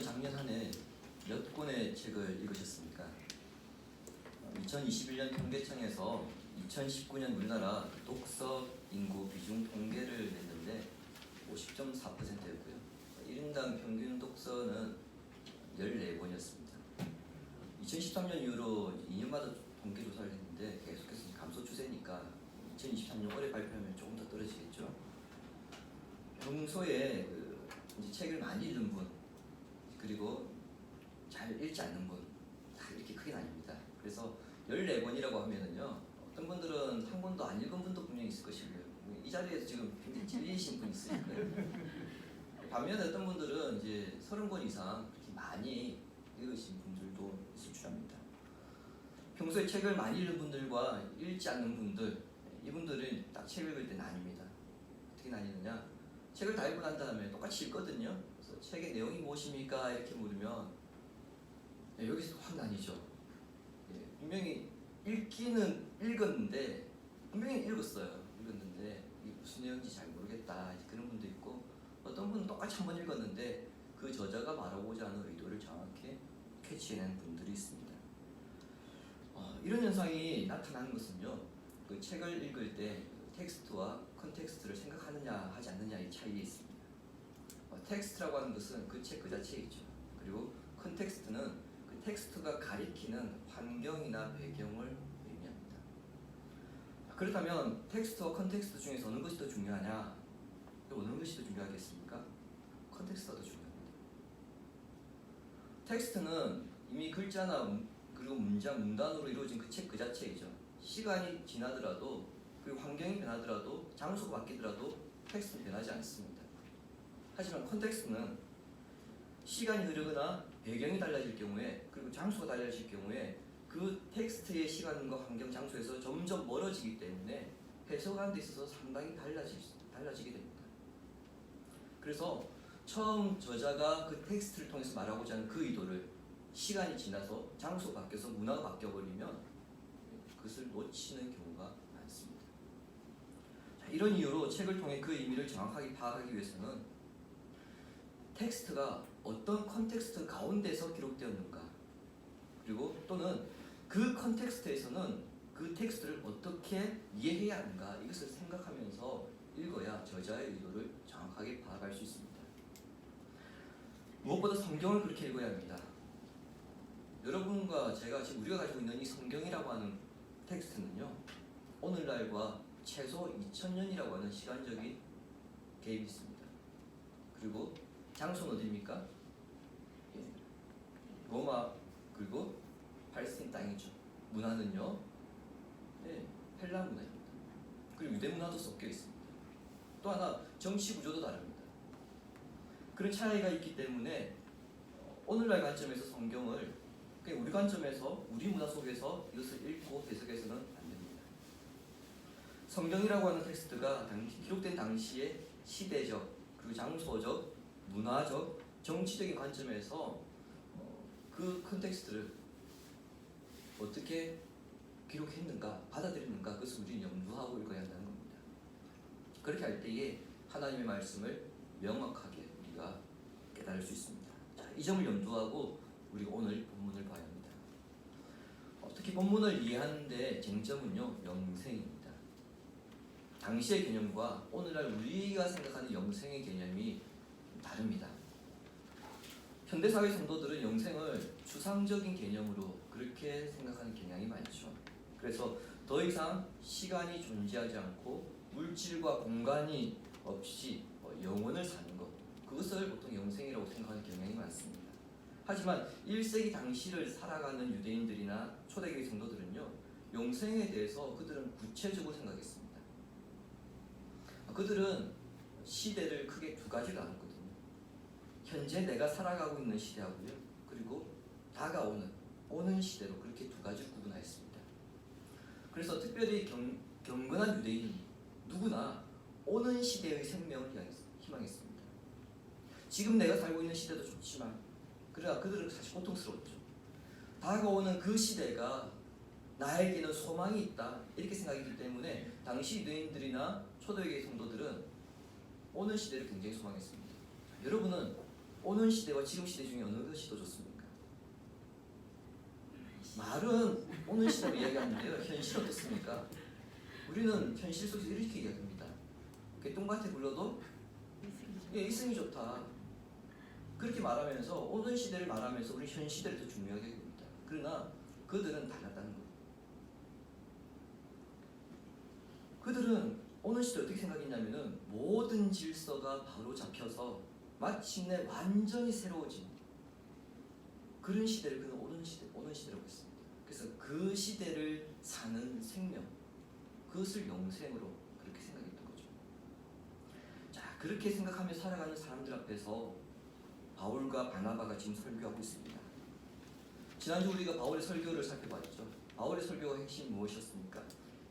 여러분은 작년 한 해 몇 권의 책을 읽으셨습니까? 2021년 통계청에서 2019년 우리나라 독서 인구 비중 통계를 냈는데 50.4%였고요. 1인당 평균 독서는 14권이었습니다. 2013년 이후로 2년마다 통계 조사를 했는데 계속해서 감소 추세니까 2023년 올해 발표하면 조금 더 떨어지겠죠. 평소에 이제 책을 많이 읽는 분 그리고 잘 읽지 않는 분 다 이렇게 크게 나뉩니다. 그래서 14권이라고 하면은요, 어떤 분들은 한 권도 안 읽은 분도 분명히 있을 것이고요. 이 자리에서 지금 굉장히 찔리신 분이 있으니까요. 반면에 어떤 분들은 이제 30권 이상 그렇게 많이 읽으신 분들도 있을 줄 압니다. 평소에 책을 많이 읽는 분들과 읽지 않는 분들, 이분들은 딱 책 읽을 때 나뉩니다. 어떻게 나뉘느냐? 책을 다 읽고 난 다음에 똑같이 읽거든요. 그래서 책의 내용이 무엇입니까? 이렇게 물으면 여기서 확 나뉘죠. 분명히 읽기는 읽었는데 분명히 읽었는데 이게 무슨 내용인지 잘 모르겠다 그런 분도 있고, 어떤 분은 똑같이 한번 읽었는데 그 저자가 말하고자 하는 의도를 정확히 캐치해낸 분들이 있습니다. 이런 현상이 나타나는 것은요, 그 책을 읽을 때 텍스트와 컨텍스트를 생각하느냐 하지 않느냐의 차이에 있습니다. 텍스트라고 하는 것은 그 책 그 자체이죠. 그리고 컨텍스트는 그 텍스트가 가리키는 환경이나 배경을 의미합니다. 그렇다면 텍스트와 컨텍스트 중에서 어느 것이 더 중요하냐? 어느 것이 더 중요하겠습니까? 컨텍스트가 더 중요합니다. 텍스트는 이미 글자나 그리고 문장, 문단으로 이루어진 그 책 그 자체이죠. 시간이 지나더라도 그리고 환경이 변하더라도 장소가 바뀌더라도 텍스트는 변하지 않습니다. 하지만 컨텍스트는 시간이 흐르거나 배경이 달라질 경우에 그리고 장소가 달라질 경우에 그 텍스트의 시간과 환경, 장소에서 점점 멀어지기 때문에 해석하는 데 있어서 상당히 달라지게 됩니다. 그래서 처음 저자가 그 텍스트를 통해서 말하고자 하는 그 의도를 시간이 지나서 장소가 바뀌어서 문화가 바뀌어버리면 그것을 놓치는 경우가 많습니다. 이런 이유로 책을 통해 그 의미를 정확하게 파악하기 위해서는 텍스트가 어떤 컨텍스트 가운데서 기록되었는가, 그리고 또는 그 컨텍스트에서는 그 텍스트를 어떻게 이해해야 하는가, 이것을 생각하면서 읽어야 저자의 의도를 정확하게 파악할 수 있습니다. 무엇보다 성경을 그렇게 읽어야 합니다. 여러분과 제가 지금 우리가 가지고 있는 이 성경이라고 하는 텍스트는요, 오늘날과 최소 2000년이라고 하는 시간적인 갭이 있습니다. 그리고 장소는 어디입니까? 로마 그리고 팔레스타인 땅이죠. 문화는요, 헬라 문화입니다. 그리고 유대 문화도 섞여 있습니다. 또 하나 정치 구조도 다릅니다. 그런 차이가 있기 때문에 오늘날 관점에서 성경을 그냥 우리 관점에서 우리 문화 속에서 이것을 읽고 해석해서는 안 됩니다. 성경이라고 하는 텍스트가 기록된 당시의 시대적 그리고 장소적 문화적, 정치적인 관점에서 그 컨텍스트를 어떻게 기록했는가, 받아들였는가, 그것을 우리는 염두하고 읽어야 한다는 겁니다. 그렇게 할 때에 하나님의 말씀을 명확하게 우리가 깨달을 수 있습니다. 자, 이 점을 염두하고 우리가 오늘 본문을 봐야 합니다. 특히 본문을 이해하는 데 쟁점은요, 영생입니다. 당시의 개념과 오늘날 우리가 생각하는 영생의 개념이 다릅니다. 현대사회 성도들은 영생을 추상적인 개념으로 그렇게 생각하는 경향이 많죠. 그래서 더 이상 시간이 존재하지 않고 물질과 공간이 없이 영원을 사는 것, 그것을 보통 영생이라고 생각하는 경향이 많습니다. 하지만 1세기 당시를 살아가는 유대인들이나 초대교회 성도들은요, 영생에 대해서 그들은 구체적으로 생각했습니다. 그들은 시대를 크게 두 가지로 나눴거든요. 현재 내가 살아가고 있는 시대하고요, 그리고 오는 시대로 그렇게 두 가지로 구분하였습니다. 그래서 특별히 경건한 유대인 누구나 오는 시대의 생명을 희망했습니다. 지금 내가 살고 있는 시대도 좋지만, 그러나 그들은 사실 고통스러웠죠. 다가오는 그 시대가 나에게는 소망이 있다, 이렇게 생각했기 때문에 당시 유대인들이나 초대교회 성도들은 오는 시대를 굉장히 소망했습니다. 여러분은 오는 시대와 지금 시대 중에 어느 것이 더 좋습니까? 말은 오는 시대로 이야기하는데요. 현실 어떻습니까? 우리는 현실 속에서 이렇게 이야기합니다. 개똥밭에 굴러도 이승이 좋다. 그렇게 말하면서 오는 시대를 말하면서 우리 현 시대를 더 중요하게 봅니다. 그러나 그들은 달랐다는 거예요. 그들은 오는 시대 어떻게 생각했냐면은 모든 질서가 바로 잡혀서 마침내 완전히 새로워진 그런 시대를 그는 오는 시대라고 했습니다. 그래서 그 시대를 사는 생명, 그것을 영생으로 그렇게 생각했던 거죠. 자, 그렇게 생각하며 살아가는 사람들 앞에서 바울과 바나바가 지금 설교하고 있습니다. 지난주 우리가 바울의 설교를 살펴봤죠. 바울의 설교의 핵심이 무엇이었습니까?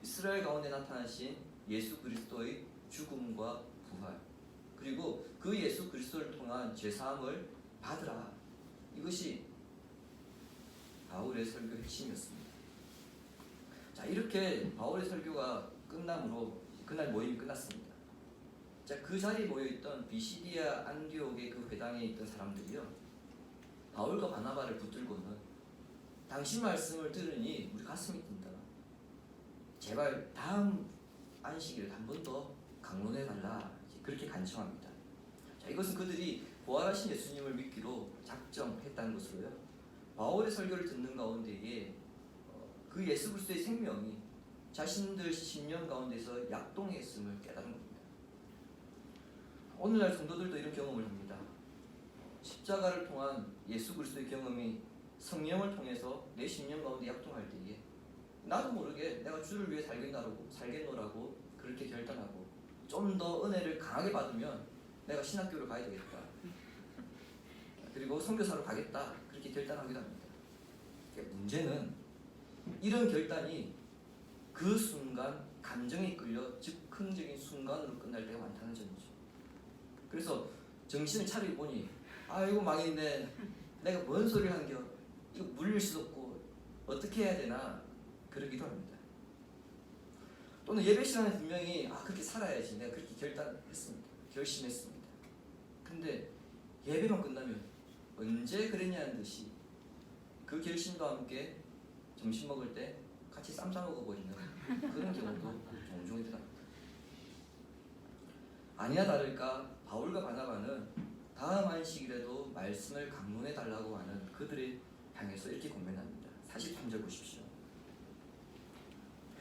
이스라엘 가운데 나타나신 예수 그리스도의 죽음과 부활, 그리고 그 예수 그리스도를 통한 죄사함을 받으라. 이것이 바울의 설교 핵심이었습니다. 자, 이렇게 바울의 설교가 끝남으로 그날 모임이 끝났습니다. 자, 그 자리에 모여있던 비시디아 안디옥의 그 회당에 있던 사람들이요, 바울과 바나바를 붙들고는 당신 말씀을 들으니 우리 가슴이 뛴다. 제발 다음 안식일에 한 번 더 강론해달라. 그렇게 간청합니다. 자, 이것은 그들이 부활하신 예수님을 믿기로 작정했다는 것으로요, 바울의 설교를 듣는 가운데에 그 예수 그리스도의 생명이 자신들 심령 가운데서 약동했음을 깨달은 겁니다. 오늘날 성도들도 이런 경험을 합니다. 십자가를 통한 예수 그리스도의 경험이 성령을 통해서 내 심령 가운데 약동할 때에 나도 모르게 내가 주를 위해 살겠노라고 그렇게 결단하고 좀 더 은혜를 강하게 받으면 내가 신학교를 가야 되겠다. 그리고 선교사로 가겠다. 그렇게 결단하기도 합니다. 문제는 이런 결단이 그 순간 감정에 끌려 즉흥적인 순간으로 끝날 때가 많다는 점이죠. 그래서 정신을 차리고 보니 아이고 망했네. 내가 뭔 소리를 한겨. 이거 물릴 수도 없고 어떻게 해야 되나 그러기도 합니다. 또는 예배 시간에 분명히 그렇게 살아야지 내가 그렇게 결심했습니다. 근데 예배만 끝나면 언제 그랬냐는 듯이 그 결심과 함께 점심 먹을 때 같이 쌈 싸 먹어버리는 그런 경우도 종종 일어납니다. 아니나 다를까 바울과 바나바는 다음 안식일에도 말씀을 강론해달라고 하는 그들을 향해서 이렇게 권면합니다. 43절 보십시오.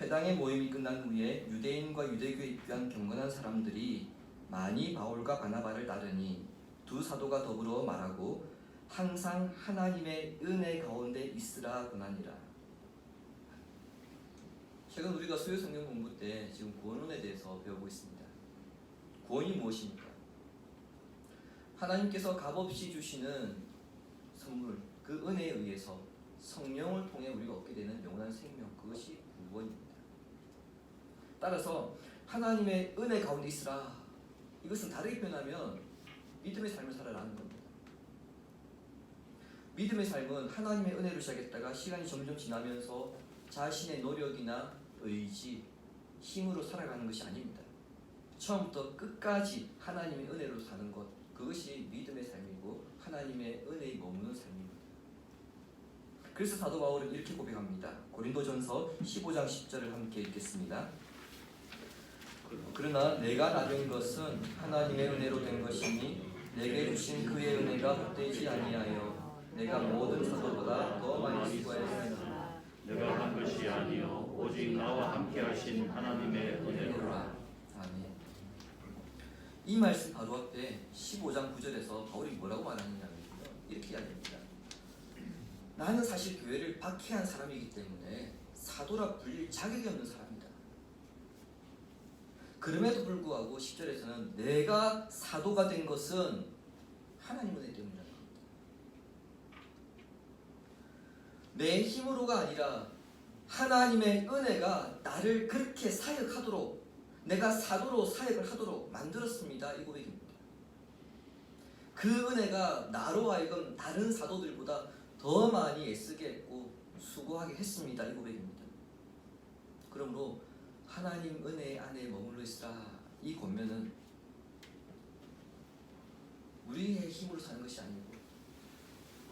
회당의 모임이 끝난 후에 유대인과 유대교에 입교한 경건한 사람들이 많이 바울과 바나바를 따르니 두 사도가 더불어 말하고 항상 하나님의 은혜 가운데 있으라 권하니라. 최근 우리가 수요 성경 공부 때 지금 구원론에 대해서 배우고 있습니다. 구원이 무엇입니까? 하나님께서 값없이 주시는 선물, 그 은혜에 의해서 성령을 통해 우리가 얻게 되는 영원한 생명, 그것이 구원입니다. 따라서 하나님의 은혜 가운데 있으라. 이것은 다르게 표현하면 믿음의 삶을 살아라는 겁니다. 믿음의 삶은 하나님의 은혜로 시작했다가 시간이 점점 지나면서 자신의 노력이나 의지, 힘으로 살아가는 것이 아닙니다. 처음부터 끝까지 하나님의 은혜로 사는 것, 그것이 믿음의 삶이고 하나님의 은혜에 머무는 삶입니다. 그래서 사도 바울은 이렇게 고백합니다. 고린도전서 15장 10절을 함께 읽겠습니다. 그러나 내가 나된 것은 하나님의 은혜로 된 것이니 내게 주신 그의 은혜가 헛되지 아니하여 내가 모든 사도보다 더 많이 수고하였으나 내가 한 것이 아니요 오직 나와 함께 하신 하나님의 은혜로라. 아멘. 이 말씀 바로 앞에 15장 9절에서 바울이 뭐라고 말하느냐면 이렇게 이야기합니다. 나는 사실 교회를 박해한 사람이기 때문에 사도라 불릴 자격이 없는 사람이다. 그럼에도 불구하고 10절에서는 내가 사도가 된 것은 하나님 은혜 때문이라는 겁니다. 내 힘으로가 아니라 하나님의 은혜가 나를 그렇게 사역하도록, 내가 사도로 사역을 하도록 만들었습니다. 이 고백입니다. 그 은혜가 나로 하여금 다른 사도들보다 더 많이 애쓰게 했고 수고하게 했습니다. 이 고백입니다. 그러므로 하나님 은혜 안에 머물러 있으라. 이 권면은 우리의 힘으로 사는 것이 아니고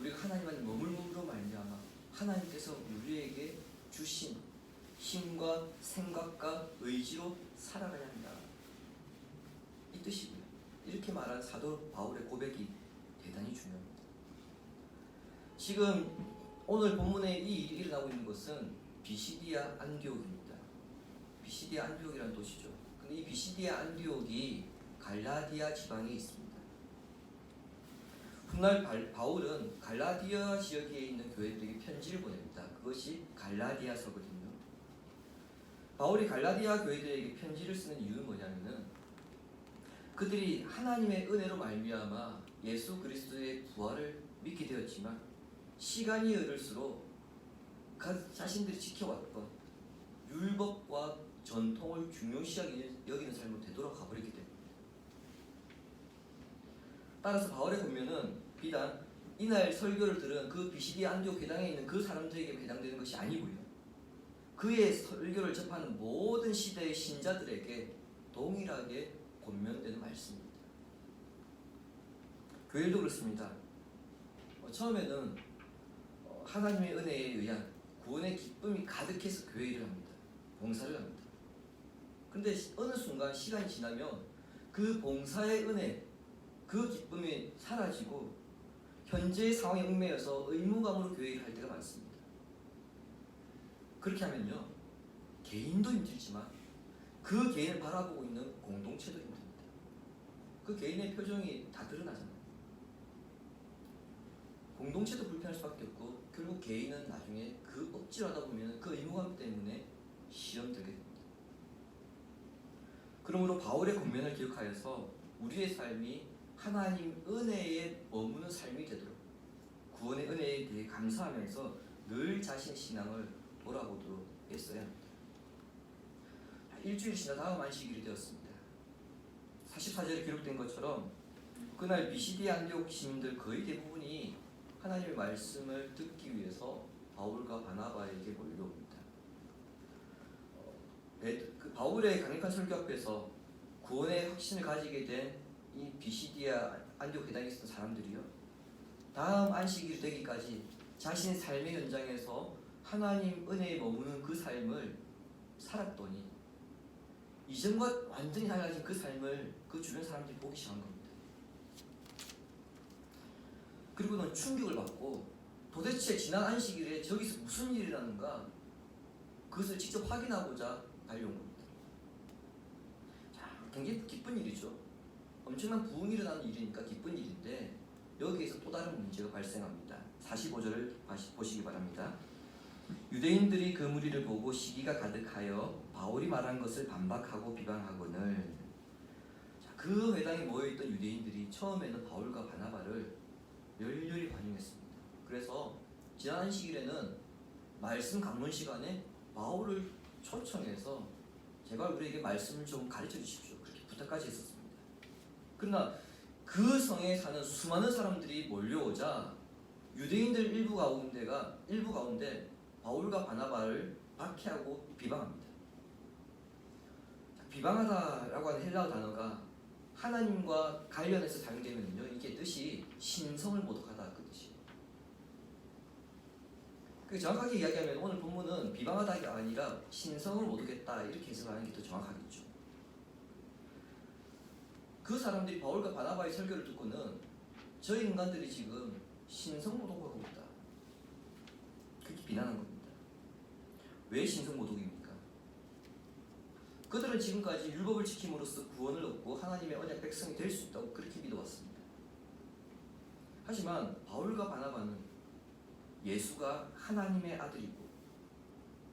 우리가 하나님 안에 머물므로 말미암아 하나님께서 우리에게 주신 힘과 생각과 의지로 살아가야 한다. 이 뜻이고요. 이렇게 말한 사도 바울의 고백이 대단히 중요합니다. 지금 오늘 본문에 이 일이 일어나고 있는 것은 비시디아 안디옥입니다. 비시디아 안디옥이라는 도시죠. 근데 이 비시디아 안디옥이 갈라디아 지방에 있습니다. 훗날 바울은 갈라디아 지역에 있는 교회들에게 편지를 보냅니다. 그것이 갈라디아서거든요. 바울이 갈라디아 교회들에게 편지를 쓰는 이유는 뭐냐면은 그들이 하나님의 은혜로 말미암아 예수 그리스도의 부활을 믿게 되었지만 시간이 흐를수록 자신들이 지켜왔던 율법과 전통을 중요시 여기는 삶으로 되돌아가 버리게 됩니다. 따라서 바울의 권면은 비단 이날 설교를 들은 그 비시디아 안디옥 회당에 있는 그 사람들에게 해당되는 것이 아니고요. 그의 설교를 접하는 모든 시대의 신자들에게 동일하게 권면되는 말씀입니다. 교회도 그렇습니다. 처음에는 하나님의 은혜에 의한 구원의 기쁨이 가득해서 교회 일을 합니다. 봉사를 합니다. 그런데 어느 순간 시간이 지나면 그 봉사의 은혜, 그 기쁨이 사라지고 현재의 상황에 얽매여서 의무감으로 교회 일을 할 때가 많습니다. 그렇게 하면요, 개인도 힘들지만 그 개인을 바라보고 있는 공동체도 힘듭니다. 그 개인의 표정이 다 드러나잖아요. 공동체도 불편할 수밖에 없고 결국 개인은 나중에 그 억지로 하다 보면 그 의무감 때문에 시험 들게 됩니다. 그러므로 바울의 권면을 기억하여서 우리의 삶이 하나님 은혜에 머무는 삶이 되도록 구원의 은혜에 대해 감사하면서 늘 자신의 신앙을 돌아보도록 애써야 합니다. 일주일이 지나 다음 안식일이 되었습니다. 44절에 기록된 것처럼 그날 비시디아 안디옥 시민들 거의 대부분이 하나님의 말씀을 듣기 위해서 바울과 바나바에게 몰려옵니다. 바울의 강력한 설교 앞에서 구원의 확신을 가지게 된 이 비시디아 안디옥 회당에 있었던 사람들이요, 다음 안식일이 되기까지 자신의 삶의 현장에서 하나님 은혜에 머무는 그 삶을 살았더니 이전과 완전히 달라진 그 삶을 그 주변 사람들이 보기 시작한 겁니다. 그리고는 충격을 받고 도대체 지난 안식일에 저기서 무슨 일이 일어나는가 그것을 직접 확인하고자 달려온 겁니다. 자, 굉장히 기쁜 일이죠. 엄청난 부흥이 일어나는 일이니까 기쁜 일인데 여기에서 또 다른 문제가 발생합니다. 45절을 다시 보시기 바랍니다. 유대인들이 그 무리를 보고 시기가 가득하여 바울이 말한 것을 반박하고 비방하거늘. 그 회당에 모여있던 유대인들이 처음에는 바울과 바나바를 열렬히 환영했습니다. 그래서 지난 안식일에는 말씀 강론 시간에 바울을 초청해서 제발 우리에게 말씀을 좀 가르쳐 주십시오, 그렇게 부탁까지 했었습니다. 그러나 그 성에 사는 수많은 사람들이 몰려오자 유대인들 일부 가운데 바울과 바나바를 박해하고 비방합니다. 비방하다라고 하는 헬라어 단어가 하나님과 관련해서 사용되면요, 이게 뜻이 신성을 모독하다 그 뜻이에요. 정확하게 이야기하면 오늘 본문은 비방하다가 아니라 신성을 모독했다 이렇게 해석하는 게 더 정확하겠죠. 그 사람들이 바울과 바나바의 설교를 듣고는 저 인간들이 지금 신성 모독하고 있다, 그렇게 비난한 겁니다. 왜 신성 모독입니까? 그들은 지금까지 율법을 지킴으로써 구원을 얻고 하나님의 언약 백성이 될 수 있다고 그렇게 믿어왔습니다. 하지만 바울과 바나바는 예수가 하나님의 아들이고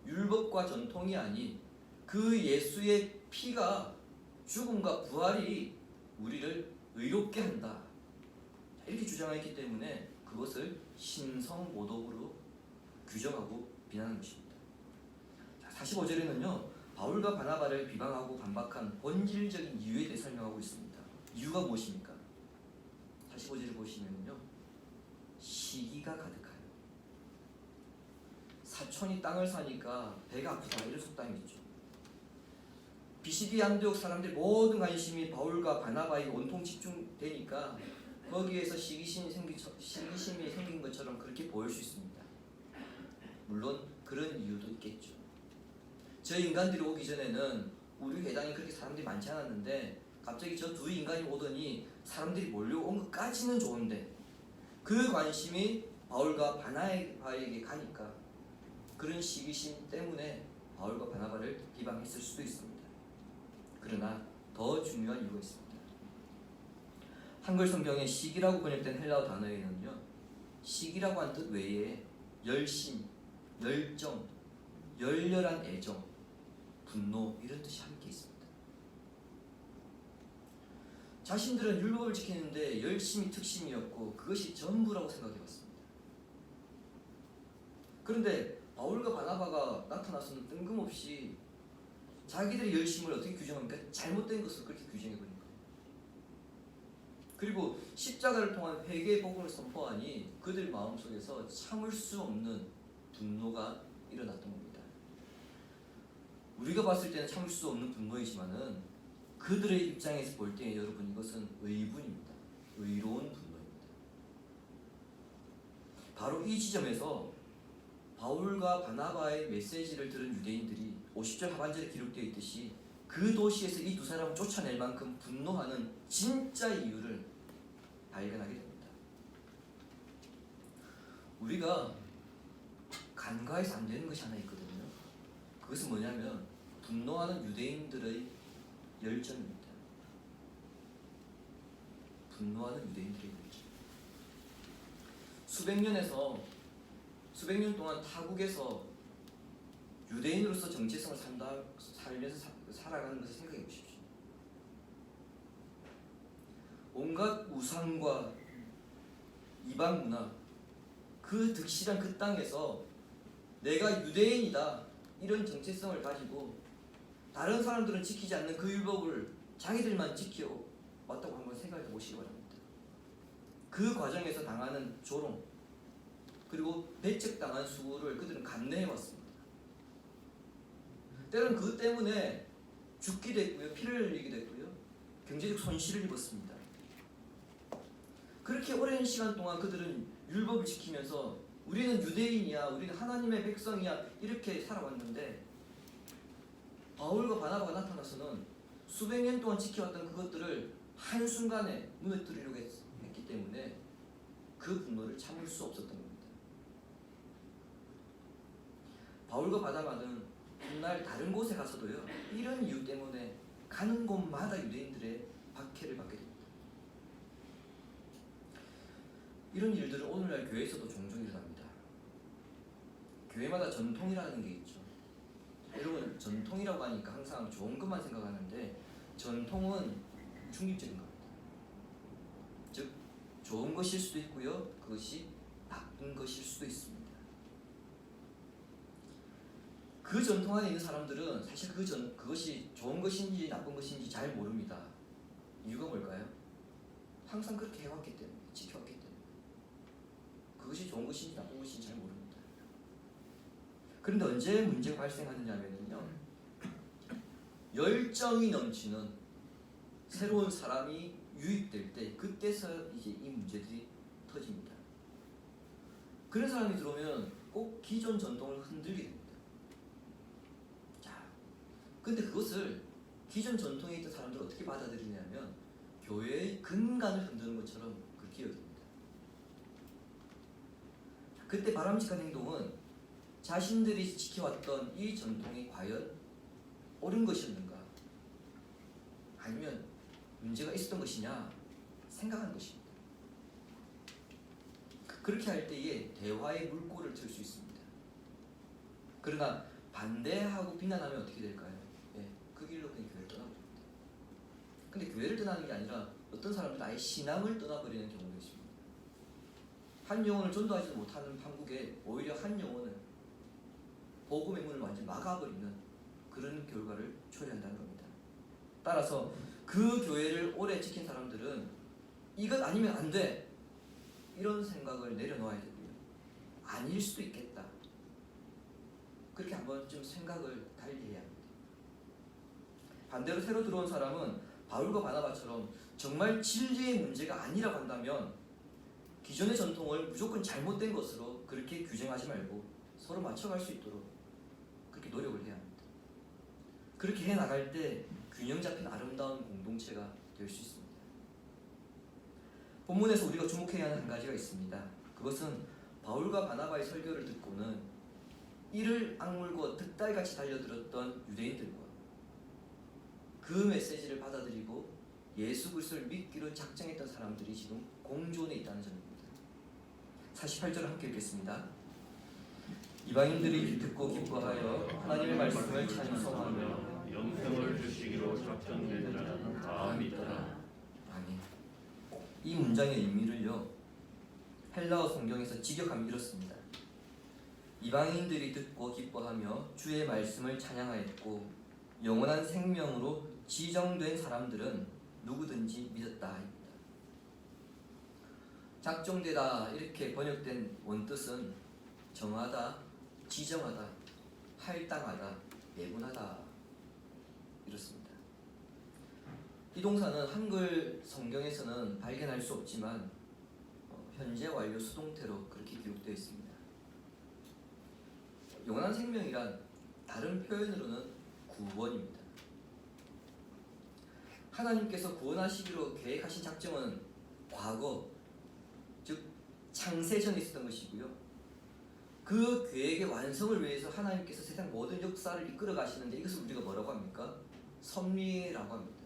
율법과 전통이 아닌 그 예수의 피가 죽음과 부활이 우리를 의롭게 한다, 이렇게 주장했기 때문에 그것을 신성 모독으로 규정하고 비난한 것입니다. 45절에는요 바울과 바나바를 비방하고 반박한 본질적인 이유에 대해 설명하고 있습니다. 이유가 무엇입니까? 45절을 보시면요, 시기가 가득하여 사촌이 땅을 사니까 배가 아프다 이런 속담이죠. 비시디아 안디옥 사람들 모든 관심이 바울과 바나바에게 온통 집중되니까 거기에서 시기심이 생긴 것처럼 그렇게 보일 수 있습니다. 물론 그런 이유도 있겠죠. 저 인간들이 오기 전에는 우리 회당에 그렇게 사람들이 많지 않았는데 갑자기 저 두 인간이 오더니 사람들이 몰려온 것까지는 좋은데 그 관심이 바울과 바나바에게 가니까 그런 시기심 때문에 바울과 바나바를 비방했을 수도 있습니다. 그러나 더 중요한 이유가 있습니다. 한글 성경에 시기라고 번역된 헬라어 단어에는요, 시기라고 한 뜻 외에 열심, 열정, 열렬한 애정, 분노 이런 뜻이 함께 있습니다. 자신들은 율법을 지키는데 열심이 특심이었고 그것이 전부라고 생각해봤습니다. 그런데 바울과 바나바가 나타나서는 뜬금없이 자기들의 열심을 어떻게 규정합니까? 잘못된 것을 그렇게 규정해버린 거예요. 그리고 십자가를 통한 회개의 복음을 선포하니 그들 마음속에서 참을 수 없는 분노가 일어났던 겁니다. 우리가 봤을 때는 참을 수 없는 분노이지만은 그들의 입장에서 볼 때 여러분 이것은 의분입니다. 의로운 분노입니다. 바로 이 지점에서 바울과 바나바의 메시지를 들은 유대인들이 50절 하반절에 기록되어 있듯이 그 도시에서 이 두 사람을 쫓아낼 만큼 분노하는 진짜 이유를 발견하게 됩니다. 우리가 간과해서 안 되는 것이 하나 있거든요. 그것은 뭐냐면 분노하는 유대인들의 열정입니다. 분노하는 유대인들의 열정. 수백 년 동안 타국에서 유대인으로서 정체성을 살면서 살아가는 것을 생각해 보십시오. 온갖 우상과 이방 문화, 그 득실한 그 땅에서 내가 유대인이다 이런 정체성을 가지고 다른 사람들은 지키지 않는 그 율법을 자기들만 지켜왔다고 한번 생각해 보시기 바랍니다. 그 과정에서 당하는 조롱 그리고 배척당한 수고를 그들은 감내해 왔습니다. 때로는 그 때문에 죽기도 했고요, 피를 흘리기도 했고요, 경제적 손실을 입었습니다. 그렇게 오랜 시간 동안 그들은 율법을 지키면서 우리는 유대인이야, 우리는 하나님의 백성이야 이렇게 살아왔는데 바울과 바나바가 나타나서는 수백 년 동안 지켜왔던 그것들을 한순간에 무너뜨리려고 했기 때문에 그 분노를 참을 수 없었던 겁니다. 바울과 바나바는 훗날 다른 곳에 가서도요, 이런 이유 때문에 가는 곳마다 유대인들의 박해를 받게 됩니다. 이런 일들은 오늘날 교회에서도 종종 일어납니다. 교회마다 전통이라는 게 있죠. 여러분, 전통이라고 하니까 항상 좋은 것만 생각하는데 전통은 중립적인 겁니다. 즉, 좋은 것일 수도 있고요, 그것이 나쁜 것일 수도 있습니다. 그 전통 안에 있는 사람들은 사실 그것이 좋은 것인지 나쁜 것인지 잘 모릅니다. 이유가 뭘까요? 항상 그렇게 해왔기 때문에, 지켜왔기 때문에. 그것이 좋은 것인지 나쁜 것인지 잘 모릅니다. 그런데 언제 문제가 발생하느냐면요, 열정이 넘치는 새로운 사람이 유입될 때 그때서 이제 이 문제들이 터집니다. 그런 사람이 들어오면 꼭 기존 전통을 흔들게 됩니다. 자, 근데 그것을 기존 전통에 있던 사람들은 어떻게 받아들이냐면 교회의 근간을 흔드는 것처럼 그렇게 여깁니다. 그때 바람직한 행동은 자신들이 지켜왔던 이 전통이 과연 옳은 것이었는가, 아니면 문제가 있었던 것이냐 생각하는 것입니다. 그렇게 할 때에 대화의 물꼬를 틀 수 있습니다. 그러나 반대하고 비난하면 어떻게 될까요? 그 길로 그냥 교회를 떠나버립니다. 근데 교회를 떠나는 게 아니라 어떤 사람들은 아예 신앙을 떠나버리는 경우도 있습니다. 한 영혼을 전도하지 못하는 한국에 오히려 한 영혼을 복음의 문을 완전히 막아버리는 그런 결과를 초래한다는 겁니다. 따라서 그 교회를 오래 지킨 사람들은 이것 아니면 안 돼, 이런 생각을 내려놓아야 되고요, 아닐 수도 있겠다, 그렇게 한번 좀 생각을 달리해야 합니다. 반대로 새로 들어온 사람은 바울과 바나바처럼 정말 진리의 문제가 아니라고 한다면 기존의 전통을 무조건 잘못된 것으로 그렇게 규정하지 말고 서로 맞춰갈 수 있도록 그렇게 노력을 해야 합니다. 그렇게 해나갈 때 균형 잡힌 아름다운 공동체가 될 수 있습니다. 본문에서 우리가 주목해야 하는 한 가지가 있습니다. 그것은 바울과 바나바의 설교를 듣고는 이를 악물고 득달같이 달려들었던 유대인들과 그 메시지를 받아들이고 예수 그리스도를 믿기로 작정했던 사람들이 지금 공존해 있다는 점입니다. 48절을 함께 읽겠습니다. 이방인들이 듣고 기뻐하여 하나님의 말씀을 찬송하며 영생을 주시기로 작정된 자는 다 믿더라. 아멘. 이 문장의 의미를요, 헬라어 성경에서 직역하면 이렇습니다. 이방인들이 듣고 기뻐하며 주의 말씀을 찬양하였고 영원한 생명으로 지정된 사람들은 누구든지 믿었다. 작정되다 이렇게 번역된 원뜻은 정하다, 지정하다, 할당하다, 배분하다 이렇습니다. 이 동사는 한글 성경에서는 발견할 수 없지만 현재 완료 수동태로 그렇게 기록되어 있습니다. 영원한 생명이란 다른 표현으로는 구원입니다. 하나님께서 구원하시기로 계획하신 작정은 과거, 즉 창세전에 있었던 것이고요. 그 계획의 완성을 위해서 하나님께서 세상 모든 역사를 이끌어 가시는데 이것을 우리가 뭐라고 합니까? 섭리라고 합니다.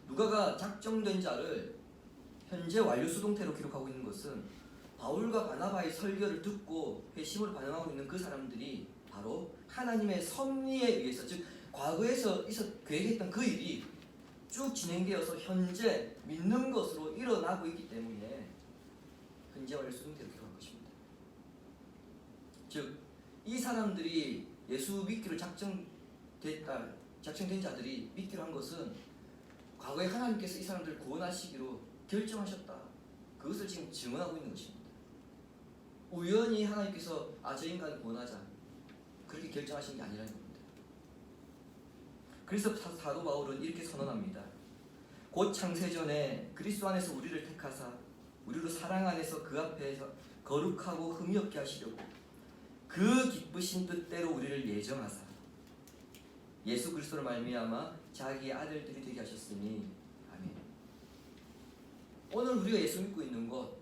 누가가 작정된 자를 현재 완료 수동태로 기록하고 있는 것은 바울과 바나바의 설교를 듣고 회심으로 반응하고 있는 그 사람들이 바로 하나님의 섭리에 의해서, 즉 과거에서 계획했던 그 일이 쭉 진행되어서 현재 믿는 것으로 일어나고 있기 때문에 현재 완료 수동태로 기록한 것입니다. 즉 이 사람들이 예수 믿기로 작정된 자들이 믿기로 한 것은 과거에 하나님께서 이 사람들을 구원하시기로 결정하셨다. 그것을 지금 증언하고 있는 것입니다. 우연히 하나님께서 저 인간을 구원하자 그렇게 결정하신 게 아니라는 겁니다. 그래서 사도 바울은 이렇게 선언합니다. 곧 창세전에 그리스도 안에서 우리를 택하사 우리로 사랑 안에서 그 앞에서 거룩하고 흠이 없게 하시려고 그 기쁘신 뜻대로 우리를 예정하사 예수 그리스도로 말미암아 자기의 아들들이 되게 하셨으니 아멘. 오늘 우리가 예수 믿고 있는 것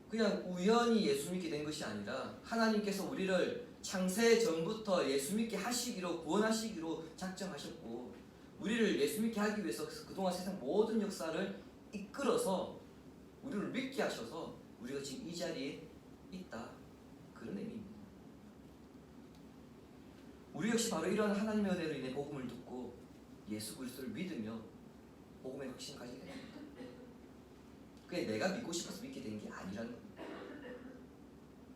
그냥 우연히 예수 믿게 된 것이 아니라 하나님께서 우리를 창세 전부터 예수 믿게 하시기로 구원하시기로 작정하셨고 우리를 예수 믿게 하기 위해서 그동안 세상 모든 역사를 이끌어서 우리를 믿게 하셔서 우리가 지금 이 자리에 있다. 그런 의미입니다. 우리 역시 바로 이런 하나님의 은혜로 인해 복음을 듣고 예수 그리스도를 믿으며 복음의 확신을 가지게 됩니다. 그게 내가 믿고 싶어서 믿게 된 게 아니라는 겁니다.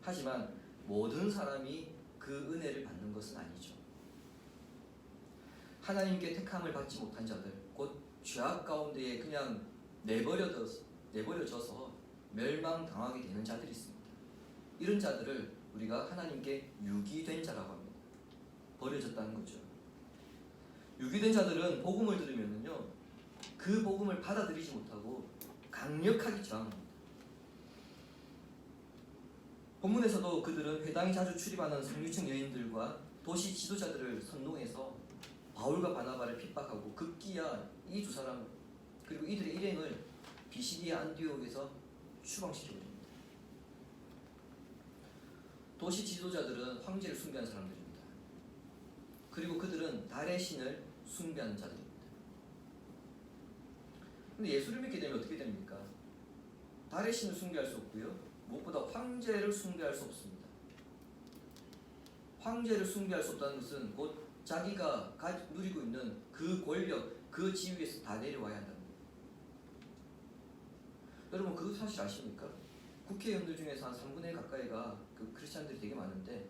하지만 모든 사람이 그 은혜를 받는 것은 아니죠. 하나님께 택함을 받지 못한 자들, 곧 죄악 가운데에 그냥 내버려져서 멸망당하게 되는 자들이 있습니다. 이런 자들을 우리가 하나님께 유기된 자라고 합니다. 버려졌다는 거죠. 유기된 자들은 복음을 들으면요, 그 복음을 받아들이지 못하고 강력하게 저항합니다. 본문에서도 그들은 회당에 자주 출입하는 상류층 여인들과 도시 지도자들을 선동해서 바울과 바나바를 핍박하고 급기야 이 두 사람 그리고 이들의 일행을 비시디아 안디옥에서 추방시켜버립니다. 도시 지도자들은 황제를 숭배하는 사람들입니다. 그리고 그들은 달의 신을 숭배하는 자들입니다. 근데 예수를 믿게 되면 어떻게 됩니까? 달의 신을 숭배할 수 없고요. 무엇보다 황제를 숭배할 수 없습니다. 황제를 숭배할 수 없다는 것은 곧 자기가 누리고 있는 그 권력, 그 지위에서 다 내려와야 한다는 거예요. 여러분 그 사실 아십니까? 국회의원들 중에서 한 3분의 1 가까이가 그 크리스찬들이 되게 많은데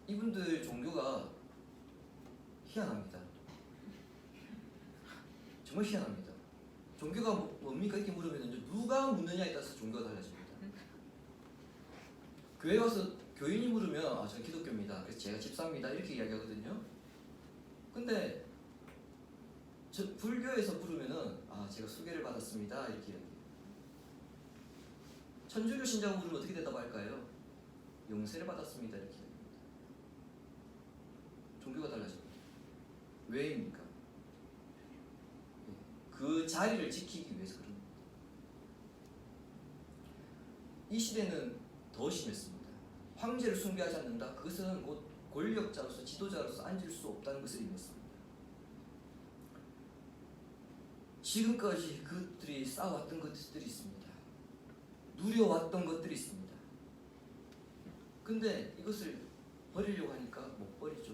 이분들 종교가 희한합니다. 정말 희한합니다. 종교가 뭡니까? 이렇게 물으면 누가 묻느냐에 따라서 종교가 달라집니다. 교회 가서 교인이 물으면 저는 기독교입니다. 그래서 제가 집사입니다. 이렇게 이야기하거든요. 근데 불교에서 부르면은 제가 수계를 받았습니다 이렇게 얘기해요. 천주교 신자가 부르면 어떻게 대답할까요? 영세를 받았습니다 이렇게 얘기합니다. 종교가 달라집니다. 왜입니까? 그 자리를 지키기 위해서 그런 겁니다. 이 시대는 더 심했습니다. 황제를 숭배하지 않는다. 그것은 곧 권력자로서 지도자로서 앉을 수 없다는 것을 의미했습니다. 지금까지 그들이 쌓아왔던 것들이 있습니다. 누려왔던 것들이 있습니다. 근데 이것을 버리려고 하니까 못 버리죠.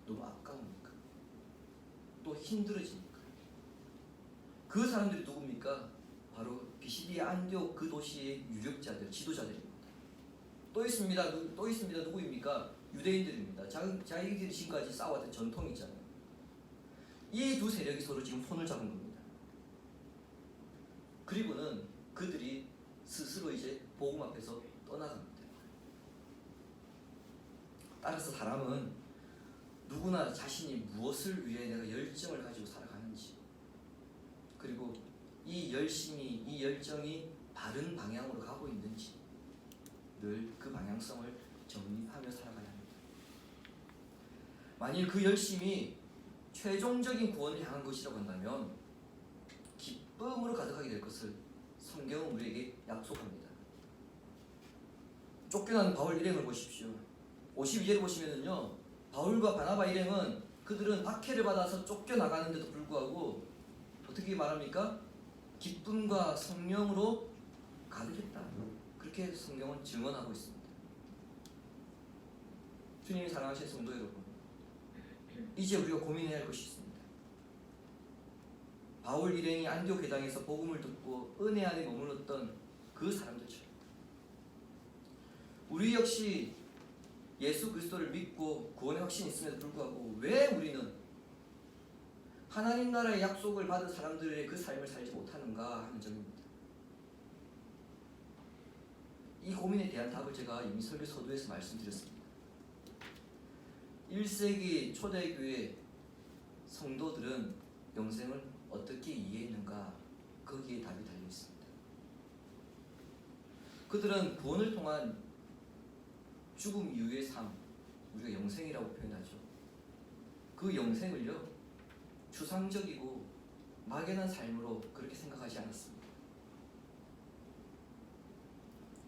너무 아까우니까. 또 힘들어지니까. 그 사람들이 누굽니까? 바로 비시디아 안디옥 그 도시의 유력자들, 지도자들입니다. 또 있습니다. 누구입니까? 유대인들입니다. 자기들이 지금까지 쌓아왔던 전통이 있잖아요. 이 두 세력이 서로 지금 손을 잡은 겁니다. 그리고는 그들이 스스로 이제 복음 앞에서 떠나갑니다. 따라서 사람은 누구나 자신이 무엇을 위해 내가 열정을 가지고 살아가는지, 그리고 이 열심이, 이 열정이 바른 방향으로 가고 있는지 늘 그 방향성을 정립하며 살아가야 합니다. 만일 그 열심이 최종적인 구원을 향한 것이라고 한다면 기쁨으로 가득하게 될 것을 성경은 우리에게 약속합니다. 쫓겨난 바울 일행을 보십시오. 52절을 보시면은요, 바울과 바나바 일행은 그들은 박해를 받아서 쫓겨나가는데도 불구하고 어떻게 말합니까? 기쁨과 성령으로 가득했다. 그렇게 성경은 증언하고 있습니다. 주님이 사랑하신 성도 여러분, 이제 우리가 고민해야 할 것이 있습니다. 바울 일행이 안디옥 회당에서 복음을 듣고 은혜 안에 머물렀던 그 사람들처럼 우리 역시 예수 그리스도를 믿고 구원의 확신이 있음에도 불구하고 왜 우리는 하나님 나라의 약속을 받은 사람들의 그 삶을 살지 못하는가 하는 점입니다. 이 고민에 대한 답을 제가 이미 설교 서두에서 말씀드렸습니다. 1세기 초대교회 성도들은 영생을 어떻게 이해했는가, 거기에 답이 달려 있습니다. 그들은 구원을 통한 죽음 이후의 삶, 우리가 영생이라고 표현하죠. 그 영생을요, 추상적이고 막연한 삶으로 그렇게 생각하지 않았습니다.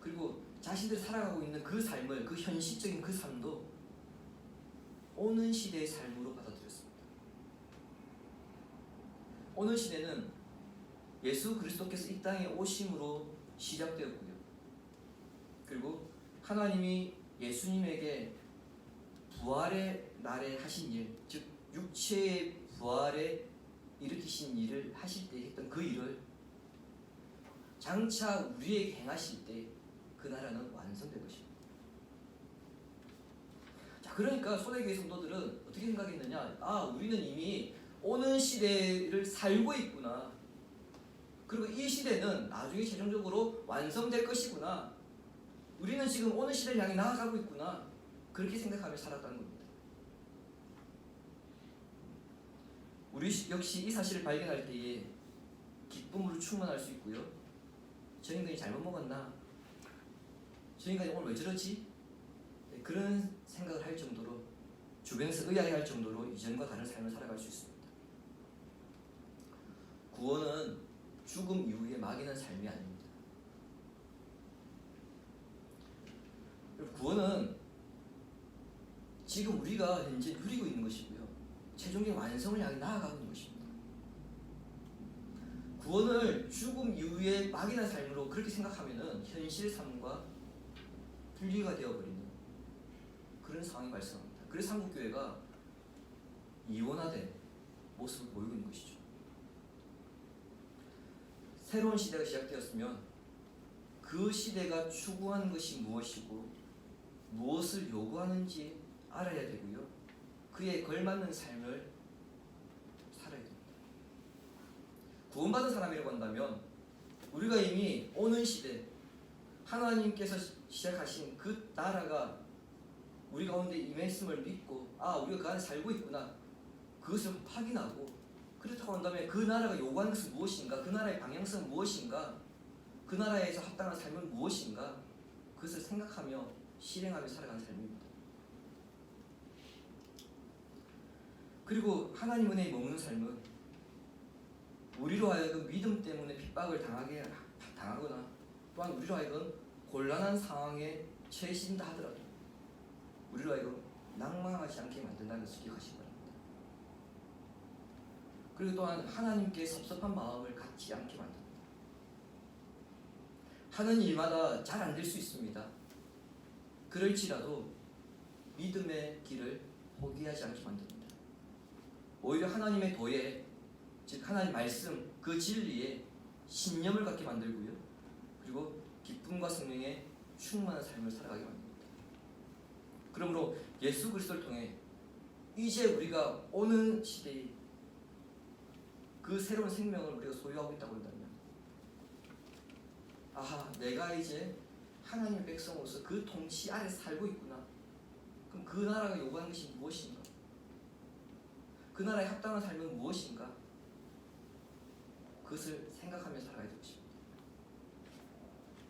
그리고 자신들이 살아가고 있는 그 삶을, 그 현실적인 그 삶도 오는 시대의 삶으로 받아들였습니다. 오는 시대는 예수 그리스도께서 이 땅에 오심으로 시작되었고요. 그리고 하나님이 예수님에게 부활의 날에 하신 일, 즉 육체의 부활에 일으키신 일을 하실 때 했던 그 일을 장차 우리에게 행하실 때 그 나라는 완성될 것입니다. 자, 그러니까 초대교회 성도들은 어떻게 생각했느냐? 우리는 이미 오는 시대를 살고 있구나. 그리고 이 시대는 나중에 최종적으로 완성될 것이구나. 우리는 지금 오는 시대를 향해 나아가고 있구나. 그렇게 생각하며 살았다는 겁니다. 우리 역시 이 사실을 발견할 때에 기쁨으로 충만할 수 있고요. 저 인간이 잘못 먹었나? 저 인간이 오늘 왜 저러지? 그런 생각을 할 정도로, 주변에서 의아해할 정도로 이전과 다른 삶을 살아갈 수 있습니다. 구원은 죽음 이후의 막연한 삶이 아닙니다. 구원은 지금 우리가 현재 누리고 있는 것이고요, 최종적인 완성을 향해 나아가고 있는 것입니다. 구원을 죽음 이후의 막연한 삶으로 그렇게 생각하면은 현실 삶과 분리가 되어버리는 그런 상황이 발생합니다. 그래서 한국교회가 이원화된 모습을 보이고 있는 것이죠. 새로운 시대가 시작되었으면 그 시대가 추구하는 것이 무엇이고 무엇을 요구하는지 알아야 되고요, 그에 걸맞는 삶을 살아야 됩니다. 구원받은 사람이라고 한다면 우리가 이미 오는 시대, 하나님께서 시작하신 그 나라가 우리 가운데 임했음을 믿고 우리가 그 안에 살고 있구나, 그것을 확인하고 그렇다고 한다면 그 나라가 요구하는 것은 무엇인가? 그 나라의 방향성은 무엇인가? 그 나라에서 합당한 삶은 무엇인가? 그것을 생각하며 실행하며 살아가는 삶입니다. 그리고 하나님 은혜에 머무는 삶은 우리로 하여금 믿음 때문에 핍박을 당하거나 또한 우리로 하여금 곤란한 상황에 처해진다 하더라도 우리로 하여금 낭망하지 않게 만든다는 것을 기억하시기 바랍니다. 그리고 또한 하나님께 섭섭한 마음을 갖지 않게 만듭니다. 하는 일마다 잘 안 될 수 있습니다. 그럴지라도 믿음의 길을 포기하지 않게 만듭니다. 오히려 하나님의 도에, 즉 하나님 말씀, 그 진리에 신념을 갖게 만들고요. 그리고 기쁨과 성령의 충만한 삶을 살아가게 만듭니다. 그러므로 예수 그리스도를 통해 이제 우리가 오는 시대에 그 새로운 생명을 우리가 소유하고 있다고 한다면, 아하, 내가 이제 하나님의 백성으로서 그 통치 아래 살고 있구나. 그럼 그 나라가 요구하는 것이 무엇인가? 그 나라에 합당한 삶은 무엇인가? 그것을 생각하며 살아가야 될 것입니다.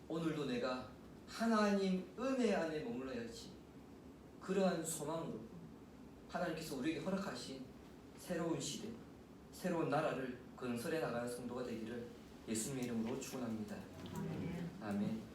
오늘도 내가 하나님 은혜 안에 머물러야지. 그러한 소망으로 하나님께서 우리에게 허락하신 새로운 시대, 새로운 나라를 건설해 나가는 성도가 되기를 예수님의 이름으로 축원합니다. 아멘.